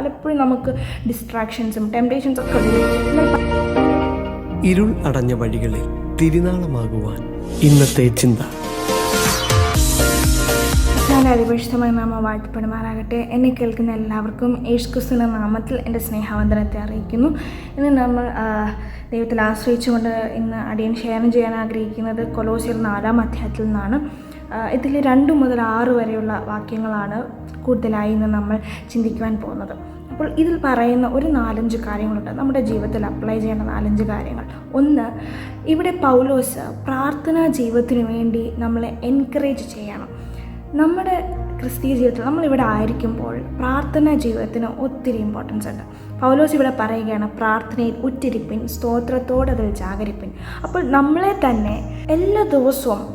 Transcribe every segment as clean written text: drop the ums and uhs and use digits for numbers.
പലപ്പോഴും നമുക്ക് ഡിസ്ട്രാക്ഷൻസും ടെംപ്ടേഷൻസും ഒക്കെ വരും. ഇരുൾ അടഞ്ഞ വഴികളിൽ തിരുനാളമാകുവാൻ ഇന്നത്തെ ചിന്ത. അതിപരിശുദ്ധമായ നാമം വാഴ്ത്തപ്പെടുമാറാകട്ടെ. എന്നെ കേൾക്കുന്ന എല്ലാവർക്കും യേശുക്രിസ്തുവിന്റെ നാമത്തിൽ എൻ്റെ സ്നേഹവന്ദനത്തെ അറിയിക്കുന്നു. ഇന്ന് നമ്മൾ ദൈവത്തിൽ ആശ്രയിച്ചുകൊണ്ട് ഇന്ന് അടിയൻ ഷെയർ ചെയ്യാൻ ആഗ്രഹിക്കുന്നത് കൊലോസ്യർ 4-ാം അധ്യായത്തിൽ നിന്നാണ്. ഇതിൽ 2 മുതൽ 6 വരെയുള്ള വാക്യങ്ങളാണ് കൂടുതലായി ഇന്ന് നമ്മൾ ചിന്തിക്കുവാൻ പോകുന്നത്. അപ്പോൾ ഇതിൽ പറയുന്ന ഒരു 4-5 കാര്യങ്ങളുണ്ട്, നമ്മുടെ ജീവിതത്തിൽ അപ്ലൈ ചെയ്യേണ്ട 4-5 കാര്യങ്ങൾ. ഒന്ന്, ഇവിടെ പൗലോസ് പ്രാർത്ഥനാ ജീവിതത്തിന് വേണ്ടി നമ്മളെ എൻകറേജ് ചെയ്യണം. നമ്മുടെ ക്രിസ്തീയ ജീവിതത്തിൽ നമ്മളിവിടെ ആയിരിക്കുമ്പോൾ പ്രാർത്ഥനാ ജീവിതത്തിന് ഒത്തിരി ഇമ്പോർട്ടൻസ് ഉണ്ട്. പൗലോസ് ഇവിടെ പറയുകയാണ്, പ്രാർത്ഥനയിൽ ഉറ്റിരിപ്പിൻ, സ്തോത്രത്തോടെ അതിൽ ജാഗരിപ്പിൻ. അപ്പോൾ നമ്മളെ തന്നെ എല്ലാ ദിവസവും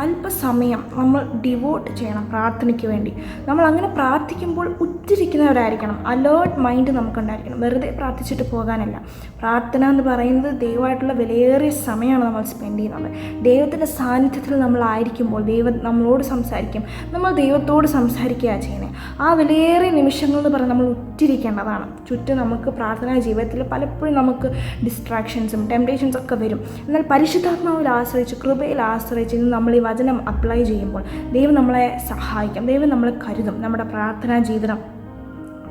അല്പസമയം നമ്മൾ ഡിവോട്ട് ചെയ്യണം പ്രാർത്ഥനയ്ക്ക് വേണ്ടി. നമ്മൾ അങ്ങനെ പ്രാർത്ഥിക്കുമ്പോൾ ഉറ്റിരിക്കുന്നവരായിരിക്കണം, അലേർട്ട് മൈൻഡ് നമുക്കുണ്ടായിരിക്കണം. വെറുതെ പ്രാർത്ഥിച്ചിട്ട് പോകാനല്ല. പ്രാർത്ഥന എന്ന് പറയുന്നത് ദൈവമായിട്ടുള്ള വിലയേറിയ സമയമാണ് നമ്മൾ സ്പെൻഡ് ചെയ്യുന്നത്. ദൈവത്തിൻ്റെ സാന്നിധ്യത്തിൽ നമ്മളായിരിക്കുമ്പോൾ ദൈവം നമ്മളോട് സംസാരിക്കും, നമ്മൾ ദൈവത്തോട് സംസാരിക്കുകയാണ് ചെയ്യുന്നത്. ആ വിലയേറിയ നിമിഷങ്ങൾ എന്ന് പറഞ്ഞാൽ നമ്മൾ ഉറ്റിരിക്കേണ്ടതാണ്. ചുറ്റും നമുക്ക് പ്രാർത്ഥനാ ജീവിതത്തിൽ പലപ്പോഴും നമുക്ക് ഡിസ്ട്രാക്ഷൻസും ടെംപ്ടേഷൻസും ഒക്കെ വരും. എന്നാൽ പരിശുദ്ധാത്മാവിൽ ആശ്രയിച്ച്, കൃപയിൽ ആശ്രയിച്ച് ഇന്ന് നമ്മൾ ഈ വചനം അപ്ലൈ ചെയ്യുമ്പോൾ ദൈവം നമ്മളെ സഹായിക്കും, ദൈവം നമ്മളെ കരുതും. നമ്മുടെ പ്രാർത്ഥനാ ജീവിതം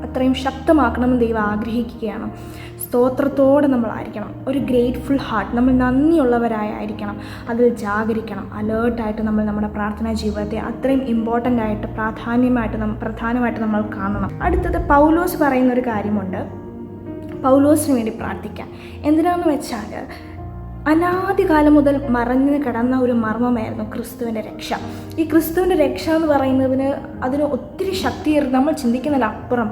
അത്രയും ശക്തമാക്കണമെന്ന് ദൈവം ആഗ്രഹിക്കുകയാണ്. സ്തോത്രത്തോടെ നമ്മളായിരിക്കണം, ഒരു ഗ്രേറ്റ്ഫുൾ ഹാർട്ട്, നമ്മൾ നന്ദിയുള്ളവരായിരിക്കണം, അതിൽ ജാഗരിക്കണം. അലേർട്ടായിട്ട് നമ്മൾ നമ്മുടെ പ്രാർത്ഥനാ ജീവിതത്തെ അത്രയും ഇമ്പോർട്ടൻ്റ് ആയിട്ട് പ്രധാനമായിട്ട് നമ്മൾ കാണണം. അടുത്തത് പൗലോസ് പറയുന്നൊരു കാര്യമുണ്ട്, പൗലോസിന് വേണ്ടി പ്രാർത്ഥിക്കാം. എന്തിനാണെന്ന് വെച്ചാൽ അനാദികാലം മുതൽ മറഞ്ഞു കിടന്ന ഒരു മർമ്മമായിരുന്നു ക്രിസ്തുവിൻ്റെ രക്ഷ. ഈ ക്രിസ്തുവിൻ്റെ രക്ഷ എന്ന് പറയുന്നതിന് അതിന് ഒത്തിരി ശക്തിയേറി, നമ്മൾ ചിന്തിക്കുന്നതിലപ്പുറം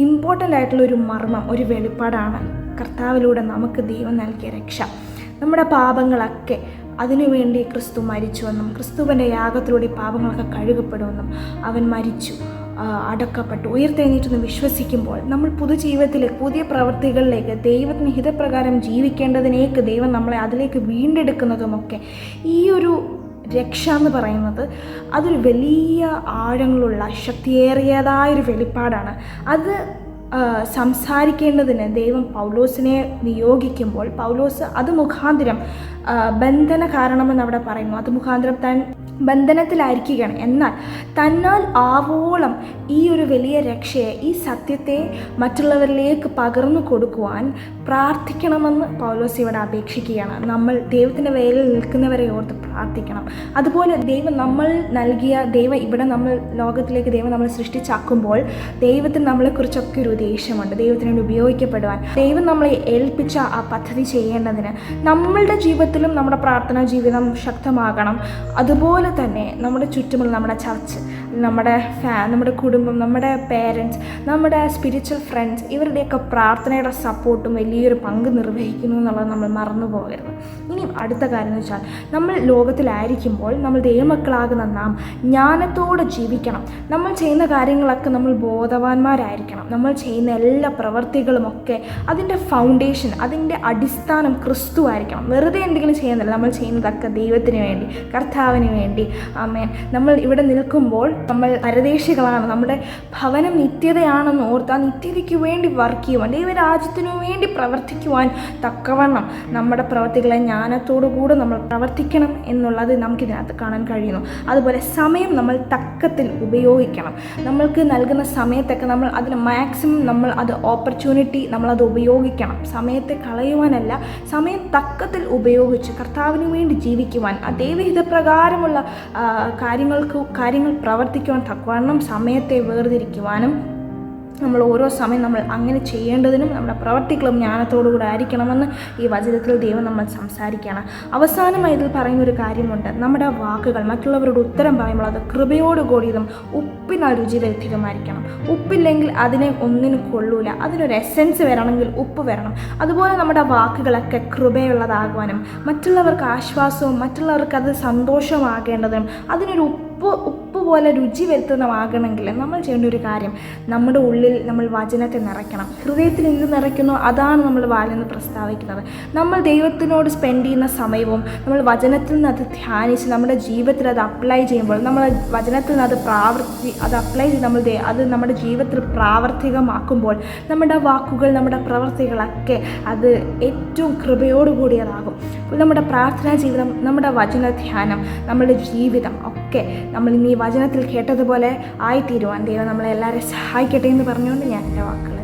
ഇമ്പോർട്ടൻ്റ് ആയിട്ടുള്ളൊരു മർമ്മം, ഒരു വെളിപ്പാടാണ് കർത്താവിലൂടെ നമുക്ക് ദൈവം നൽകിയ രക്ഷ. നമ്മുടെ പാപങ്ങളൊക്കെ അതിനുവേണ്ടി ക്രിസ്തു മരിച്ചുവെന്നും ക്രിസ്തുവിൻ്റെ യാഗത്തിലൂടെ പാപങ്ങളൊക്കെ കഴുകപ്പെടുമെന്നും, അവൻ മരിച്ചു, അടക്കപ്പെട്ടു, ഉയർത്തെഴുന്നേറ്റെന്ന് വിശ്വസിക്കുമ്പോൾ നമ്മൾ പുതുജീവിതത്തിലേക്ക്, പുതിയ പ്രവൃത്തികളിലേക്ക്, ദൈവത്തിന് ഹിതപ്രകാരം ജീവിക്കേണ്ടതിനേക്ക് ദൈവം നമ്മളെ അതിലേക്ക് വീണ്ടെടുക്കുന്നതുമൊക്കെ ഈ ഒരു രക്ഷ എന്ന് പറയുന്നത് അതൊരു വലിയ ആഴങ്ങളുള്ള ശക്തിയേറിയതായൊരു വെളിപ്പാടാണ്. അത് സംസാരിക്കേണ്ടതിന് ദൈവം പൗലോസിനെ നിയോഗിക്കുമ്പോൾ പൗലോസ് അത് മുഖാന്തരം ബന്ധന കാരണമെന്ന് അവിടെ പറയുന്നു. അത് മുഖാന്തരം താൻ ബന്ധനത്തിലായിരിക്കുകയാണ്. എന്നാൽ തന്നാൽ ആവോളം ഈ ഒരു വലിയ രക്ഷയെ, ഈ സത്യത്തെ മറ്റുള്ളവരിലേക്ക് പകർന്നു കൊടുക്കുവാൻ പ്രാർത്ഥിക്കണമെന്ന് പൗലോസ് ഇവിടെ അപേക്ഷിക്കുകയാണ്. നമ്മൾ ദൈവത്തിൻ്റെ വേലിൽ നിൽക്കുന്നവരെ ഓർത്ത് പ്രാർത്ഥിക്കണം. അതുപോലെ ദൈവം നമ്മൾ നൽകിയ, ഇവിടെ നമ്മൾ ലോകത്തിലേക്ക് ദൈവം നമ്മൾ സൃഷ്ടിച്ചാക്കുമ്പോൾ ദൈവത്തിന് നമ്മളെക്കുറിച്ചൊക്കെ ഒരു ഉദ്ദേശമുണ്ട്. ദൈവത്തിന് വേണ്ടി ഉപയോഗിക്കപ്പെടുവാൻ ദൈവം നമ്മളെ ഏൽപ്പിച്ച ആ പദ്ധതി ചെയ്യേണ്ടതിന് നമ്മളുടെ ജീവിതത്തിലും നമ്മുടെ പ്രാർത്ഥനാ ജീവിതം ശക്തമാകണം. അതുപോലെ തന്നെ നമ്മുടെ ചുറ്റുമുള്ള നമ്മുടെ ചർച്ച്, നമ്മുടെ കുടുംബം, നമ്മുടെ പേരൻസ്, നമ്മുടെ സ്പിരിച്വൽ ഫ്രണ്ട്സ്, ഇവരുടെയൊക്കെ പ്രാർത്ഥനയുടെ സപ്പോർട്ടും വലിയൊരു പങ്ക് നിർവഹിക്കുന്നു എന്നുള്ളത് നമ്മൾ മറന്നു പോകരുത്. ഇനി അടുത്ത കാര്യം എന്ന് വെച്ചാൽ, നമ്മൾ ലോകത്തിലായിരിക്കുമ്പോൾ നമ്മൾ ദൈവമക്കളാകുന്ന നാം ജ്ഞാനത്തോടെ ജീവിക്കണം. നമ്മൾ ചെയ്യുന്ന കാര്യങ്ങളൊക്കെ നമ്മൾ ബോധവാന്മാരായിരിക്കണം. നമ്മൾ ചെയ്യുന്ന എല്ലാ പ്രവൃത്തികളുമൊക്കെ അതിൻ്റെ ഫൗണ്ടേഷൻ, അതിൻ്റെ അടിസ്ഥാനം ക്രിസ്തു ആയിരിക്കണം. വെറുതെ എന്തെങ്കിലും ചെയ്യുന്നില്ല, നമ്മൾ ചെയ്യുന്നതൊക്കെ ദൈവത്തിന് വേണ്ടി, കർത്താവിന് വേണ്ടി. ആമേൻ. നമ്മൾ ഇവിടെ നിൽക്കുമ്പോൾ നമ്മൾ പരദേശികളാണ്, നമ്മുടെ ഭവനം നിത്യതയാണെന്ന് ഓർത്ത് ആ നിത്യതയ്ക്ക് വേണ്ടി വർക്ക് ചെയ്യുവാൻ, ദൈവരാജ്യത്തിനു വേണ്ടി പ്രവർത്തിക്കുവാൻ തക്കവണ്ണം നമ്മുടെ പ്രവർത്തികളെ ജ്ഞാനത്തോടുകൂടെ നമ്മൾ പ്രവർത്തിക്കണം എന്നുള്ളത് നമുക്കിതിനകത്ത് കാണാൻ കഴിയുന്നു. അതുപോലെ സമയം നമ്മൾ തക്കത്തിൽ ഉപയോഗിക്കണം. നമ്മൾക്ക് നൽകുന്ന സമയത്തൊക്കെ നമ്മൾ അതിന് മാക്സിമം ഓപ്പർച്യൂണിറ്റി നമ്മളത് ഉപയോഗിക്കണം. സമയത്തെ കളയുവാനല്ല, സമയം തക്കത്തിൽ ഉപയോഗിച്ച് കർത്താവിന് വേണ്ടി ജീവിക്കുവാൻ, ആ ദൈവഹിതപ്രകാരമുള്ള കാര്യങ്ങൾ പ്രവർത്തിക്കുവാൻ തക്കവണ്ണം സമയത്തെ വേർതിരിക്കുവാനും നമ്മൾ ഓരോ സമയം നമ്മൾ അങ്ങനെ ചെയ്യേണ്ടതിനും നമ്മുടെ പ്രവർത്തികളും ജ്ഞാനത്തോടുകൂടെ ആയിരിക്കണമെന്ന് ഈ വചനത്തിൽ ദൈവം നമ്മൾ സംസാരിക്കുകയാണ്. അവസാനമായി ഇതിൽ പറയുന്നൊരു കാര്യമുണ്ട്, നമ്മുടെ വാക്കുകൾ മറ്റുള്ളവരോട് ഉത്തരം പറയുമ്പോൾ അത് കൃപയോടുകൂടിയതും ഉപ്പിനാൽ രുചിരധികമായിരിക്കണം. ഉപ്പില്ലെങ്കിൽ അതിനെ ഒന്നിനും കൊള്ളൂല. അതിനൊരു എസെൻസ് വരണമെങ്കിൽ ഉപ്പ് വരണം. അതുപോലെ നമ്മുടെ വാക്കുകളൊക്കെ കൃപയുള്ളതാകുവാനും മറ്റുള്ളവർക്ക് ആശ്വാസവും മറ്റുള്ളവർക്ക് അത് സന്തോഷമാകേണ്ടതിനും അതിനൊരു ഉപ്പ് ഉപ്പ് പോലെ രുചി വരുത്തുന്നതാകണമെങ്കിൽ നമ്മൾ ചെയ്യേണ്ട ഒരു കാര്യം, നമ്മുടെ ഉള്ളിൽ നമ്മൾ വചനത്തെ നിറയ്ക്കണം. ഹൃദയത്തിൽ എന്ത് നിറയ്ക്കുന്നോ അതാണ് നമ്മൾ വായിൽ നിന്ന് പ്രസ്താവിക്കുന്നത്. നമ്മൾ ദൈവത്തിനോട് സ്പെൻഡ് ചെയ്യുന്ന സമയവും നമ്മൾ വചനത്തിൽ നിന്ന് അത് ധ്യാനിച്ച് നമ്മുടെ ജീവിതത്തിൽ അത് അപ്ലൈ ചെയ്യുമ്പോൾ, നമ്മൾ വചനത്തിൽ നിന്ന് അത് അപ്ലൈ ചെയ്ത് അത് നമ്മുടെ ജീവിതത്തിൽ പ്രാവർത്തികമാക്കുമ്പോൾ നമ്മുടെ വാക്കുകൾ, നമ്മുടെ പ്രവൃത്തികളൊക്കെ അത് ഏറ്റവും കൃപയോടുകൂടിയതാകും. നമ്മുടെ പ്രാർത്ഥനാ ജീവിതം, നമ്മുടെ വചന ധ്യാനം, നമ്മുടെ ജീവിതം ഒക്കെ നമ്മൾ ഇന്ന് ഈ വചനത്തിൽ കേട്ടതുപോലെ ആയിത്തീരുവാൻ ദൈവം നമ്മളെ എല്ലാവരെയും സഹായിക്കട്ടെ എന്ന് പറഞ്ഞുകൊണ്ട് ഞാൻ എൻ്റെ വാക്കുകൾ